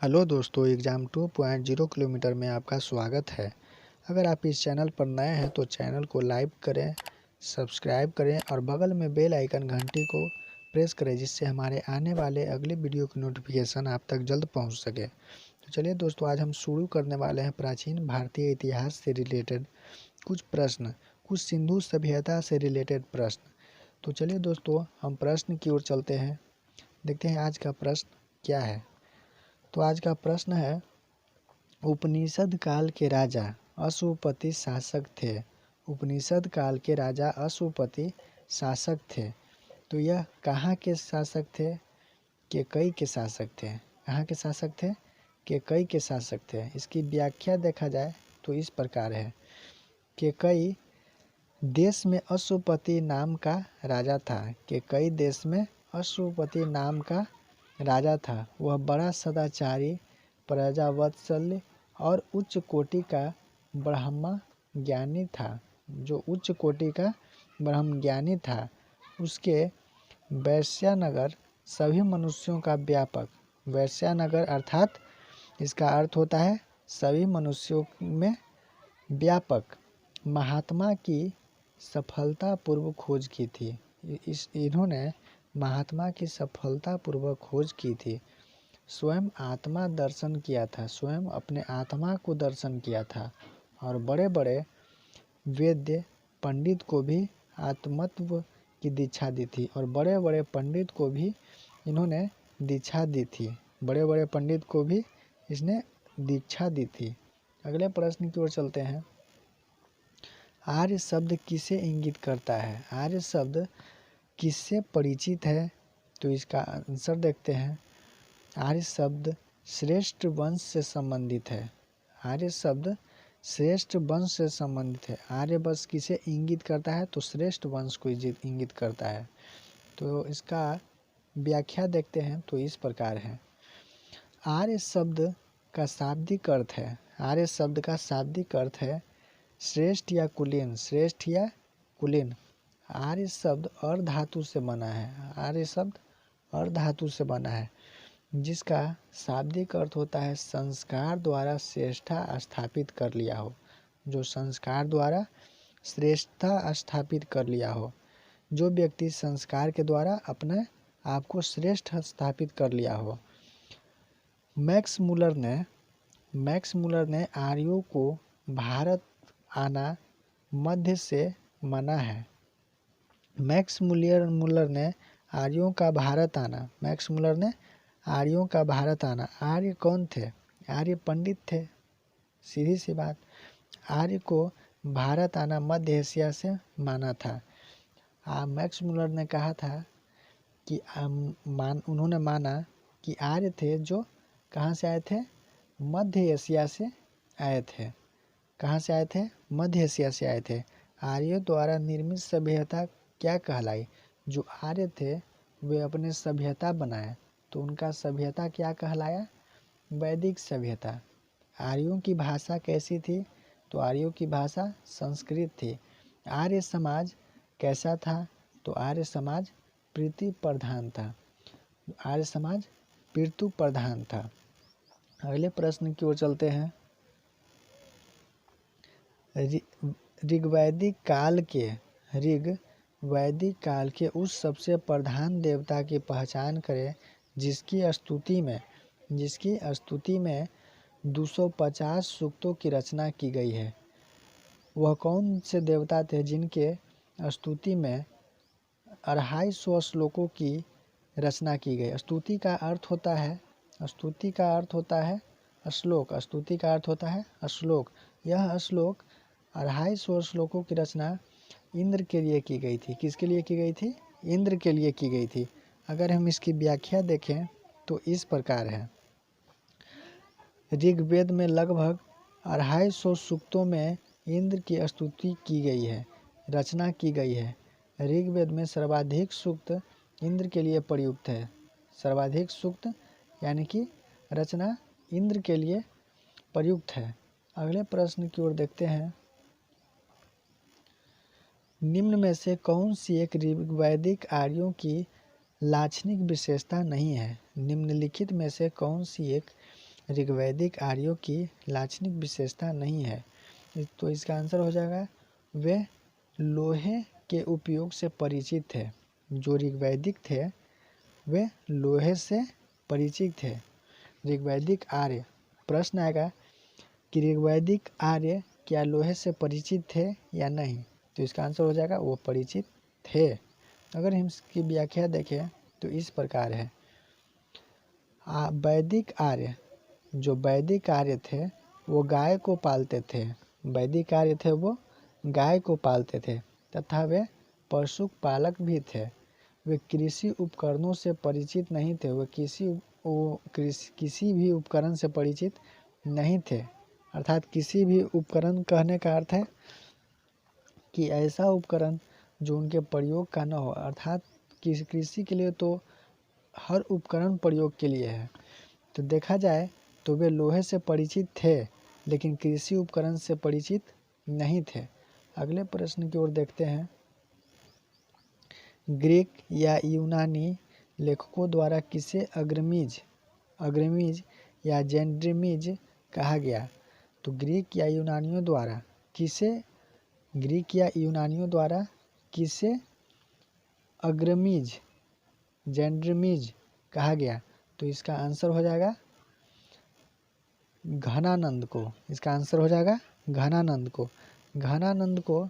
Hello दोस्तों, exam 2.0 kilometre में आपका स्वागत है। अगर आप इस चैनल पर नए हैं तो चैनल को लाइक करें, सब्सक्राइब करें और बगल में बेल आइकन घंटी को प्रेस करें, जिससे हमारे आने वाले अगले वीडियो की नोटिफिकेशन आप तक जल्द पहुंच सके। तो चलिए दोस्तों, आज हम शुरू करने वाले हैं प्राचीन भारतीय इतिहास से रिलेटेड कुछ प्रश्न, कुछ सिंधु सभ्यता से रिलेटेड प्रश्न। तो चलिए दोस्तों, हम प्रश्न की ओर चलते हैं। देखते हैं आज का प्रश्न क्या है। तो आज का प्रश्न है, उपनिषद काल के राजा अशुपति शासक थे। उपनिषद काल के राजा अशुपति शासक थे। तो यह कहाँ के शासक थे? केकई के शासक थे। कहाँ के शासक थे? केकई के शासक थे। इसकी व्याख्या देखा जाए तो इस प्रकार है। केकई देश में अशुपति नाम का राजा था। केकई देश में अशुपति नाम का राजा था। वह बड़ा सदाचारी, प्रजावत्सल्य और उच्च कोटि का ब्रह्म ज्ञानी था। जो उच्च कोटि का ब्रह्म ज्ञानी था। उसके वैश्यानगर सभी मनुष्यों का व्यापक। वैश्यानगर अर्थात इसका अर्थ होता है सभी मनुष्यों में व्यापक। महात्मा की सफलतापूर्वक खोज की थी। इन्होंने महात्मा की सफलतापूर्वक खोज की थी। स्वयं आत्मा दर्शन किया था। स्वयं अपने आत्मा को दर्शन किया था। और बड़े बड़े वेद्य पंडित को भी आत्मत्व की दीक्षा दी थी। और बड़े बड़े पंडित को भी इन्होंने दीक्षा दी थी। बड़े बड़े पंडित को भी इसने दीक्षा दी थी। अगले प्रश्न की ओर चलते हैं। आर्य शब्द किसे इंगित करता है? आर्य शब्द किससे परिचित है? तो इसका आंसर देखते हैं। आर्य शब्द श्रेष्ठ वंश से संबंधित है। आर्य शब्द श्रेष्ठ वंश से संबंधित है। आर्य वंश किसे इंगित करता है? तो श्रेष्ठ वंश को इंगित करता है। तो इसका व्याख्या देखते हैं तो इस प्रकार है। आर्य शब्द का शाब्दिक अर्थ है। आर्य शब्द का शाब्दिक अर्थ है श्रेष्ठ या कुलीन। श्रेष्ठ या कुलीन। आर्य शब्द अर्धातु से बना है। आर्य शब्द अर्धातु से बना है, जिसका शाब्दिक अर्थ होता है संस्कार द्वारा श्रेष्ठता स्थापित कर लिया हो। जो संस्कार द्वारा श्रेष्ठता स्थापित कर लिया हो। जो व्यक्ति संस्कार के द्वारा अपने आप को श्रेष्ठ स्थापित कर लिया हो। मैक्स मुलर ने आर्यों को भारत आना मध्य से मना है। मैक्स मुलर ने आर्यों का भारत आना। मैक्स मुलर ने आर्यों का भारत आना। आर्य कौन थे? आर्य पंडित थे। सीधी सी बात। आर्य को भारत आना मध्य एशिया से माना था। मैक्स मुलर ने कहा था कि उन्होंने माना कि आर्य थे जो कहाँ से आए थे? मध्य एशिया से आए थे। कहाँ से आए थे? मध्य एशिया से आए थे। आर्यों द्वारा निर्मित सभ्यता क्या कहलाई? जो आर्य थे वे अपने सभ्यता बनाए, तो उनका सभ्यता क्या कहलाया? वैदिक सभ्यता। आर्यों की भाषा कैसी थी? तो आर्यों की भाषा संस्कृत थी। आर्य समाज कैसा था? तो आर्य समाज प्रीति प्रधान था। आर्य समाज पितृ प्रधान था। अगले प्रश्न की ओर चलते हैं। ऋग्वैदिक काल के उस सबसे प्रधान देवता की पहचान करें जिसकी स्तुति में 250 सूक्तों की रचना की गई है। वह कौन से देवता थे जिनके स्तुति में 250 श्लोकों की रचना की गई? स्तुति का अर्थ होता है श्लोक। स्तुति का अर्थ होता है श्लोक। यह श्लोक 250 श्लोकों की रचना इंद्र के लिए की गई थी। किसके लिए की गई थी? इंद्र के लिए की गई थी। अगर हम इसकी व्याख्या देखें तो इस प्रकार है। ऋग्वेद में लगभग 250 सूक्तों में इंद्र की स्तुति की गई है, रचना की गई है। ऋग्वेद में सर्वाधिक सूक्त इंद्र के लिए प्रयुक्त है। सर्वाधिक सूक्त यानी कि रचना इंद्र के लिए प्रयुक्त है। अगले प्रश्न की ओर देखते हैं। निम्न में से कौन सी एक ऋग्वैदिक आर्यों की लाक्षणिक विशेषता नहीं है? निम्नलिखित में से कौन सी एक ऋग्वैदिक आर्यों की लाक्षणिक विशेषता नहीं है। तो इसका आंसर हो जाएगा वे लोहे के उपयोग से परिचित थे। जो ऋग्वैदिक थे वे लोहे से परिचित थे। ऋग्वैदिक आर्य, प्रश्न आएगा कि ऋग्वैदिक आर्य क्या लोहे से परिचित थे या नहीं, तो इसका आंसर हो जाएगा वो परिचित थे। अगर हम इसकी व्याख्या देखें तो इस प्रकार है। वैदिक आर्य, जो वैदिक आर्य थे वो गाय को पालते थे। वैदिक आर्य थे वो गाय को पालते थे तथा वे पशु पालक भी थे। वे कृषि उपकरणों से परिचित नहीं थे। वे किसी भी उपकरण से परिचित नहीं थे। अर्थात किसी भी उपकरण कहने का अर्थ है कि ऐसा उपकरण जो उनके प्रयोग का न हो। अर्थात कृषि के लिए तो हर उपकरण प्रयोग के लिए है। तो देखा जाए तो वे लोहे से परिचित थे लेकिन कृषि उपकरण से परिचित नहीं थे। अगले प्रश्न की ओर देखते हैं। ग्रीक या यूनानी लेखकों द्वारा किसे अग्रमीज या जेंड्रिमीज कहा गया? तो ग्रीक या यूनानियों द्वारा किसे अग्रमीज जेंड्रिमीज कहा गया? तो इसका आंसर हो जाएगा घनानंद को। इसका आंसर हो जाएगा घनानंद को। घनानंद को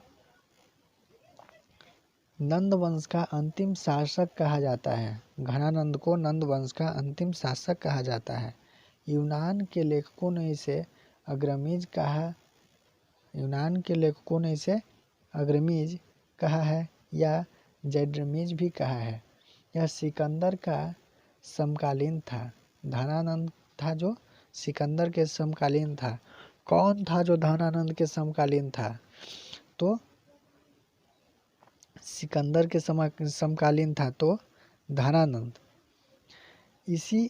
नंद वंश का अंतिम शासक कहा जाता है। घनानंद को नंद वंश का अंतिम शासक कहा जाता है। यूनान के लेखकों ने इसे अग्रमीज कहा है या जेंड्रिमीज भी कहा है। यह सिकंदर का समकालीन था। धनानंद था जो सिकंदर के समकालीन था। कौन था जो धनानंद के समकालीन था? तो सिकंदर के समकालीन था तो धनानंद। इसी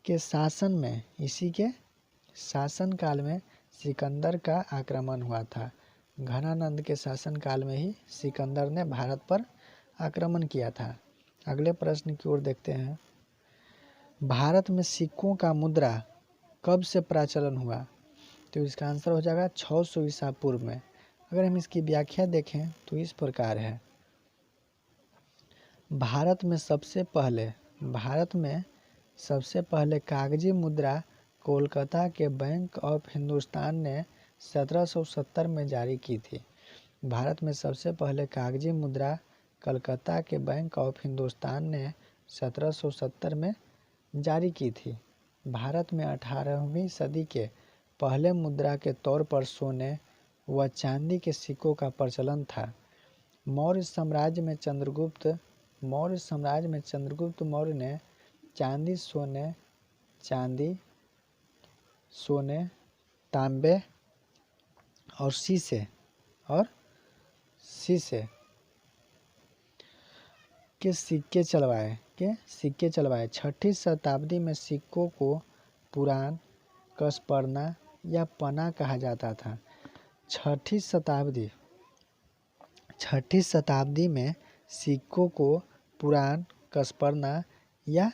के शासनकाल में सिकंदर का आक्रमण हुआ था। घनानंद के शासनकाल में ही सिकंदर ने भारत पर आक्रमण किया था। अगले प्रश्न की ओर देखते हैं। भारत में सिक्कों का मुद्रा कब से प्रचलन हुआ? तो इसका आंसर हो जाएगा 600 ईसा पूर्व में। अगर हम इसकी व्याख्या देखें तो इस प्रकार है। भारत में सबसे पहले कागजी मुद्रा कोलकाता के बैंक ऑफ हिंदुस्तान ने 1770 में जारी की थी। भारत में सबसे पहले कागजी मुद्रा कलकत्ता के बैंक ऑफ हिंदुस्तान ने 1770 में जारी की थी। भारत में 18वीं सदी के पहले मुद्रा के तौर पर सोने व चांदी के सिक्कों का प्रचलन था। मौर्य साम्राज्य में चंद्रगुप्त मौर्य ने चांदी, सोने, तांबे और शीशे के सिक्के चलवाए। 6ठी शताब्दी में सिक्कों को पुराण, कसपरना या पना कहा जाता था। 6ठी शताब्दी में सिक्कों को पुराण, कसपरना या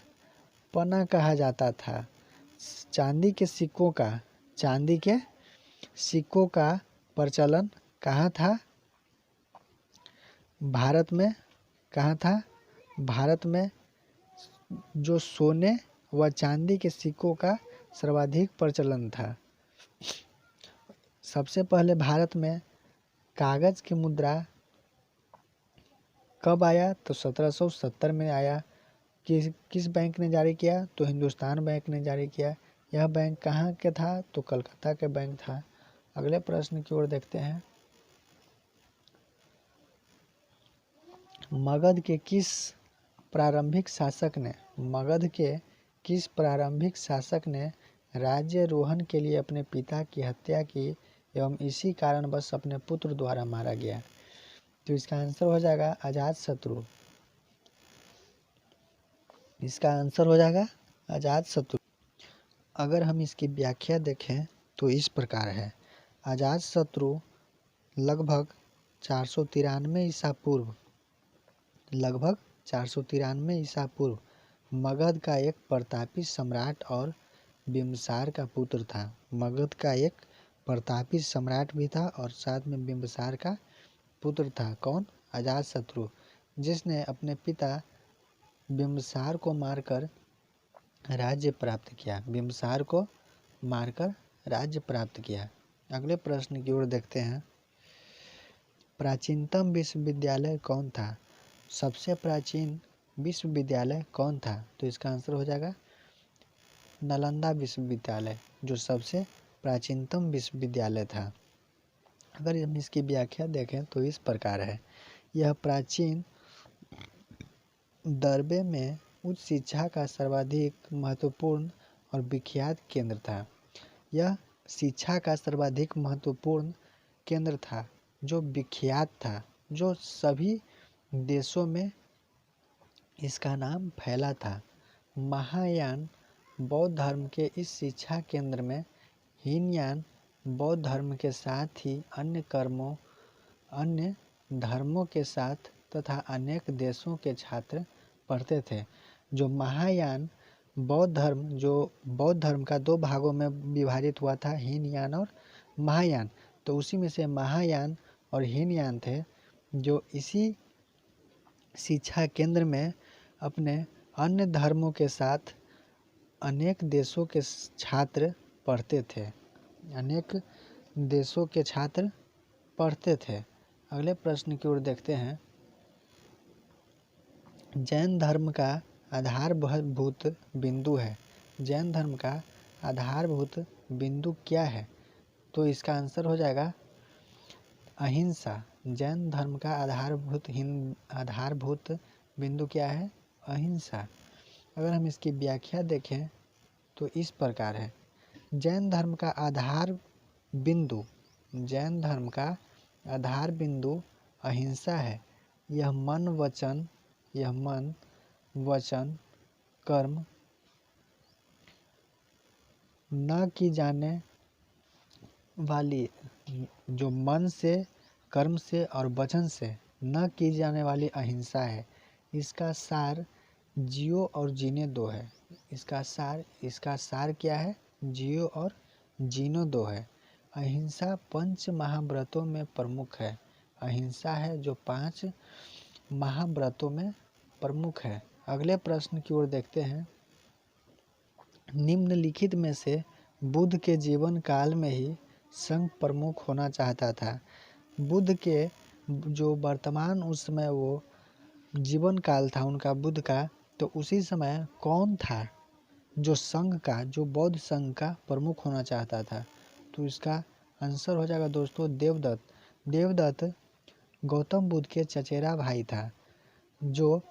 पना कहा जाता था। चांदी के सिक्कों का प्रचलन कहाँ था? भारत में जो सोने व चांदी के सिक्कों का सर्वाधिक प्रचलन था। सबसे पहले भारत में कागज की मुद्रा कब आया? तो 1770 में आया। किस बैंक ने जारी किया? तो हिंदुस्तान बैंक ने जारी किया। यह बैंक कहाँ के था? तो कलकत्ता के बैंक था। अगले प्रश्न की ओर देखते हैं। मगध के किस प्रारंभिक शासक ने राज्यारोहण के लिए अपने पिता की हत्या की एवं इसी कारणवश अपने पुत्र द्वारा मारा गया? तो इसका आंसर हो जाएगा अजातशत्रु। अगर हम इसकी व्याख्या देखें तो इस प्रकार है। अजातशत्रु लगभग 493 ईसा पूर्व मगध का एक प्रतापी सम्राट और बिम्बसार का पुत्र था। मगध का एक प्रतापी सम्राट भी था और साथ में बिम्बसार का पुत्र था। कौन? अजातशत्रु, जिसने अपने पिता बिम्बसार को मारकर राज्य प्राप्त किया। बिम्बसार को मारकर राज्य प्राप्त किया। अगले प्रश्न की ओर देखते हैं। प्राचीनतम विश्वविद्यालय कौन था? सबसे प्राचीन विश्वविद्यालय कौन था? तो इसका आंसर हो जाएगा नालंदा विश्वविद्यालय, जो सबसे प्राचीनतम विश्वविद्यालय था। अगर हम इसकी व्याख्या देखें तो इस प्रकार है। यह प्राचीन दरबे में उच्च शिक्षा का सर्वाधिक महत्वपूर्ण और विख्यात केंद्र था। यह शिक्षा का सर्वाधिक महत्वपूर्ण केंद्र था, जो विख्यात था, जो सभी देशों में इसका नाम फैला था। महायान बौद्ध धर्म के इस शिक्षा केंद्र में हीनयान बौद्ध धर्म के साथ ही अन्य धर्मों के साथ तथा अनेक देशों के छात्र पढ़ते थे। जो महायान बौद्ध धर्म, जो बौद्ध धर्म का दो भागों में विभाजित हुआ था, हीनयान और महायान, तो उसी में से महायान और हीनयान थे, जो इसी शिक्षा केंद्र में अपने अन्य धर्मों के साथ अनेक देशों के छात्र पढ़ते थे। अनेक देशों के छात्र पढ़ते थे। अगले प्रश्न की ओर देखते हैं। जैन धर्म का आधारभूत बिंदु है। जैन धर्म का आधारभूत बिंदु क्या है? तो इसका आंसर हो जाएगा अहिंसा। जैन धर्म का आधारभूत बिंदु क्या है? अहिंसा। अगर हम इसकी व्याख्या देखें तो इस प्रकार है। जैन धर्म का आधार बिंदु अहिंसा है। यह मन वचन कर्म न की जाने वाली, जो मन से, कर्म से और वचन से न की जाने वाली अहिंसा है। इसका सार जियो और जीने दो है। इसका सार क्या है? जियो और जीनो दो है। अहिंसा 5 महाव्रतों में प्रमुख है। अहिंसा है जो 5 महाव्रतों में प्रमुख है। अगले प्रश्न की ओर देखते हैं। निम्नलिखित में से बुद्ध के जीवन काल में ही संघ प्रमुख होना चाहता था। बुद्ध के जो वर्तमान उस समय वो जीवन काल था उनका, बुद्ध का, तो उसी समय कौन था जो बौद्ध संघ का प्रमुख होना चाहता था? तो इसका आंसर हो जाएगा दोस्तों देवदत्त। देवदत्त गौतम बुद्ध के चचेरा भाई था, जो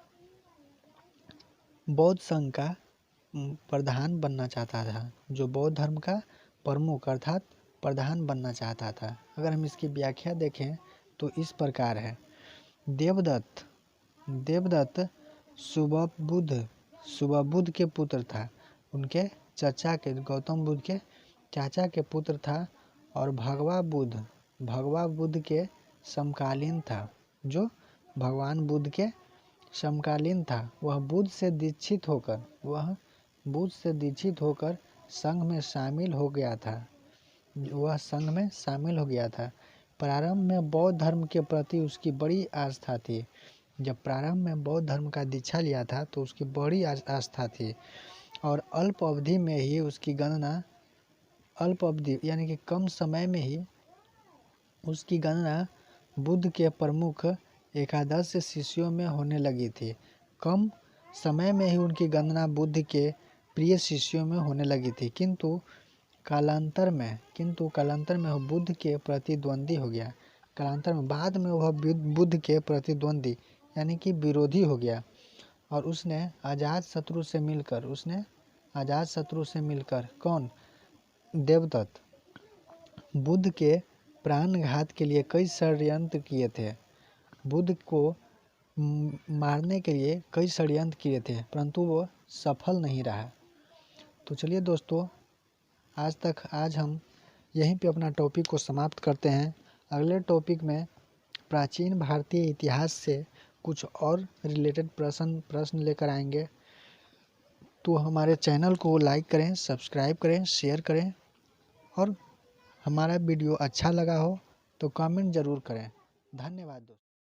बौद्ध संघ का प्रधान बनना चाहता था, जो बौद्ध धर्म का प्रमुख अर्थात प्रधान बनना चाहता था। अगर हम इसकी व्याख्या देखें तो इस प्रकार है। देवदत्त सुबबुद्ध के पुत्र था। उनके चाचा के, गौतम बुद्ध के चाचा के पुत्र था और भगवा बुद्ध के समकालीन था, जो भगवान बुद्ध के समकालीन था। वह बुद्ध से दीक्षित होकर संघ में शामिल हो गया था। प्रारंभ में बौद्ध धर्म के प्रति उसकी बड़ी आस्था थी। जब प्रारंभ में बौद्ध धर्म का दीक्षा लिया था तो उसकी बड़ी आस्था थी और अल्प अवधि यानी कि कम समय में ही उसकी गणना बुद्ध के प्रमुख एकादश शिष्यों में होने लगी थी। कम समय में ही उनकी गणना बुद्ध के प्रिय शिष्यों में होने लगी थी, किंतु कालांतर में वह बुद्ध के प्रतिद्वंदी हो गया। बाद में वह बुद्ध के प्रतिद्वंदी यानी कि विरोधी हो गया और उसने अजातशत्रु से मिलकर कौन? देवदत्त बुद्ध के प्राणघात के लिए कई षड्यंत्र किए थे। बुद्ध को मारने के लिए कई षड्यंत्र किए थे, परंतु वो सफल नहीं रहा। तो चलिए दोस्तों, आज हम यहीं पे अपना टॉपिक को समाप्त करते हैं। अगले टॉपिक में प्राचीन भारतीय इतिहास से कुछ और रिलेटेड प्रश्न लेकर आएंगे। तो तो हमारे चैनल को लाइक करें, सब्सक्राइब करें, शेयर करें और हमारा वीडियो अच्छा लगा हो तो कमेंट ज़रूर करें। धन्यवाद दोस्तों।